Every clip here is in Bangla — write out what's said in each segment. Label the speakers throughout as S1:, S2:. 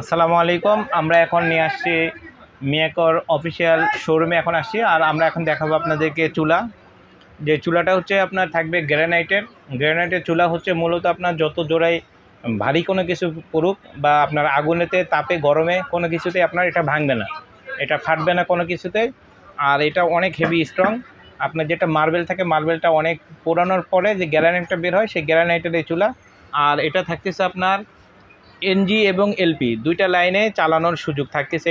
S1: আসসালামু আলাইকুম। আমরা এখন নিয়ে আসছি মিয়াকর অফিসিয়াল শোরুমে এখন আসছি। আর আমরা এখন দেখাবো আপনাদেরকে চুলা। যে চুলাটা হচ্ছে আপনার থাকবে গ্রানাইটের চুলা হচ্ছে মূলত আপনার যত জোড়াই ভারী কোনো কিছু পড়ুক বা আপনার আগুনেতে তাপে গরমে কোনো কিছুতেই আপনার এটা ভাঙবে না, এটা ফাটবে না কোনো কিছুতেই। আর এটা অনেক হেভি স্ট্রং। আপনার যেটা মার্বেল থাকে, মার্বেলটা অনেক পোড়ানোর পরে যে গ্রানাইটটা বের হয়, সেই গ্রানাইটের এই চুলা। আর এটা থাকতেছে আপনার এনজি এবং এলপি দুইটা লাইনে চালানোর সুযোগ থাকতেছে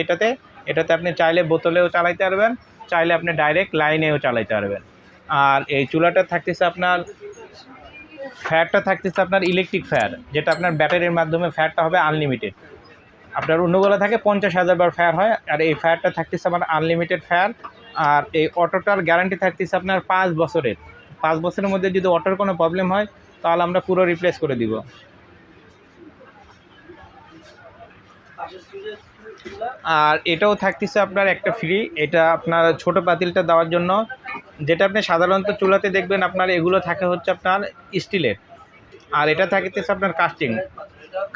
S1: এটাতে আপনি চাইলে বোতলেও চালাইতে পারবেন, চাইলে আপনি ডাইরেক্ট লাইনেও চালাইতে পারবেন। আর এই চুলাটা থাকতেছে আপনার ফ্যাটটা থাকতেছে আপনার ইলেকট্রিক ফ্যাট, যেটা আপনার ব্যাটারির মাধ্যমে ফ্যাটটা হবে আনলিমিটেড। আপনার অন্যগুলো থাকে 50,000 বার ফ্যাট হয়, আর এই ফ্যাটটা থাকতেছে আপনার আনলিমিটেড ফ্যাট। আর এই অটোটার গ্যারান্টি থাকতেছে আপনার 5 বছরের। 5 বছরের মধ্যে যদি অটোর কোনো প্রবলেম হয় তাহলে আমরা পুরো রিপ্লেস করে দিব। আর এটাও থাকতেছে আপনার একটা ফ্রি, এটা আপনার ছোট পাতিলটা দেওয়ার জন্য। যেটা আপনি সাধারণত চুলাতে দেখবেন আপনার এগুলো থাকে হচ্ছে আপনার স্টিলের, আর এটা থাকতেছে আপনার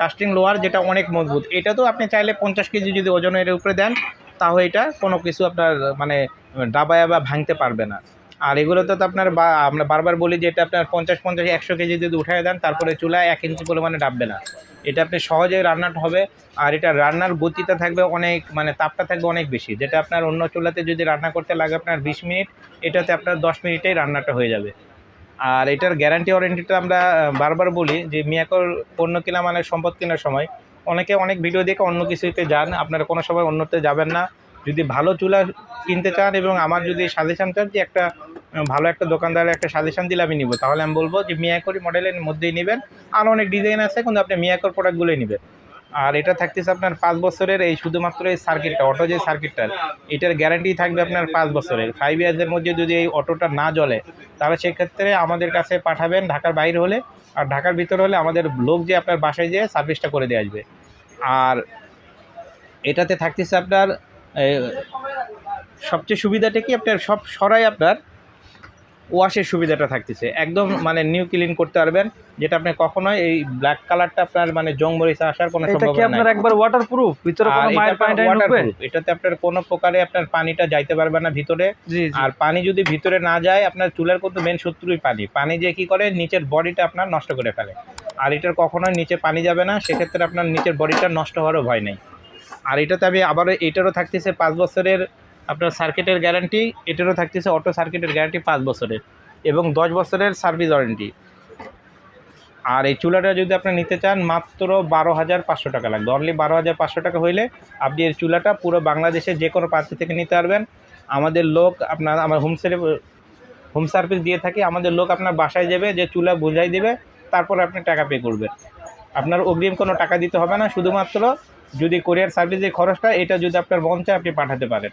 S1: কাস্টিং লোহার, যেটা অনেক মজবুত। এটা তো আপনি চাইলে 50 কেজি যদি ওজনের উপরে দেন তাহলে এটা কোনো কিছু আপনার মানে ডাবায় বা ভাঙতে পারবে না। আর এগুলোতে তো আপনার আমরা বারবার বলি যে এটা আপনার 50-100 কেজি যদি উঠায় দেন তারপরে চুলায় 1 ইঞ্চি পরিমাণে ডাববে না। এটা আপনি সহজেই রান্নাটা হবে। আর এটা রান্নার গতিটা থাকবে অনেক, মানে তাপটা থাকবে অনেক বেশি। যেটা আপনার অন্য চুলাতে যদি রান্না করতে লাগে আপনার 20 মিনিট, এটাতে আপনার 10 মিনিটেই রান্নাটা হয়ে যাবে। আর এটার গ্যারান্টি ওয়ারেন্টিটা আমরা বারবার বলি যে মিয়াকোর পণ্য কেনা মানে সম্পদ কেনার সময় অনেকে অনেক ভিডিও দেখে অন্য কিছুতে যান, আপনারা কোনো সময় অন্যতে যাবেন না। যদি ভালো চুলা কিনতে চান এবং আমার যদি সাজেশান চান যে একটা ভালো একটা দোকানদারের একটা সাজেশান দিলে আমি নিব, তাহলে আমি বলবো যে মিয়াকোরই মডেলের মধ্যেই নেবেন। আরও অনেক ডিজাইন আছে, কিন্তু আপনি মিয়াকোর প্রোডাক্টগুলোই নেবেন। আর এটা থাকতেছে আপনার 5 বছরের, এই শুধুমাত্র এই সার্কিটটা, অটো যে সার্কিটটার, এটার গ্যারান্টি থাকবে আপনার 5 বছরের। 5 ইয়ার্সের মধ্যে যদি এই অটোটা না জ্বলে তাহলে সেক্ষেত্রে আমাদের কাছে পাঠাবেন, ঢাকার বাইরে হলে। আর ঢাকার ভিতরে হলে আমাদের লোক যে আপনার বাসায় যেয়ে সার্ভিসটা করে দিয়ে আসবে। আর এটাতে থাকতেছে আপনার সবচেয়ে সুবিধাটা কি, আপনার সব সরাই আপনার ওয়াশের সুবিধাটা থাকতেছে, একদম মানে নিউ ক্লিন করতে পারবেন। যেটা আপনি কখনোই এই ব্ল্যাক কালারটা আপনার মানে জং মরিচা আসার কোনো সম্ভাবনা নাই।
S2: আপনার একবার ওয়াটারপ্রুফ, ভিতরে কোনো মায়ের পানিটা ঢুকবে,
S1: এটাতে আপনার কোনো প্রকারে আপনার পানিটা যাইতে পারবে না ভিতরে। আর পানি যদি ভিতরে না যায়, আপনার চুলার কিন্তু মেন শত্রুই পানি যে কি করে নিচের বডিটা আপনার নষ্ট করে ফেলে। আর এটার কখনোই নিচে পানি যাবে না, সেক্ষেত্রে আপনার নিচের বডিটা নষ্ট হওয়ারও ভয় নেই। আর এটাতে আমি আবারও এটারও থাকতেছে 5 বছরের আপনার সার্কিটের গ্যারান্টি, এটারও থাকতেছে অটো সার্কিটের গ্যারান্টি 5 বছরের এবং 10 বছরের সার্ভিস ওয়ারেন্টি। আর এই চুলাটা যদি আপনি নিতে চান মাত্র 12,500 টাকা লাগবে। অনলি 12,500 টাকা হইলে আপনি এই চুলাটা পুরো বাংলাদেশের যে কোনো প্রান্ত থেকে নিতে পারবেন। আমাদের লোক আমার হোম সার্ভিস দিয়ে থাকি, আমাদের লোক আপনার বাসায় যাবে, যে চুলা বুঝাই দেবে, তারপর আপনি টাকা পে করবেন। আপনার অগ্রিম কোনো টাকা দিতে হবে না, শুধুমাত্র যদি কোরিয়ার সার্ভিসের খরচটা এটা যদি আপনার মন চায় আপনি পাঠাতে পারেন।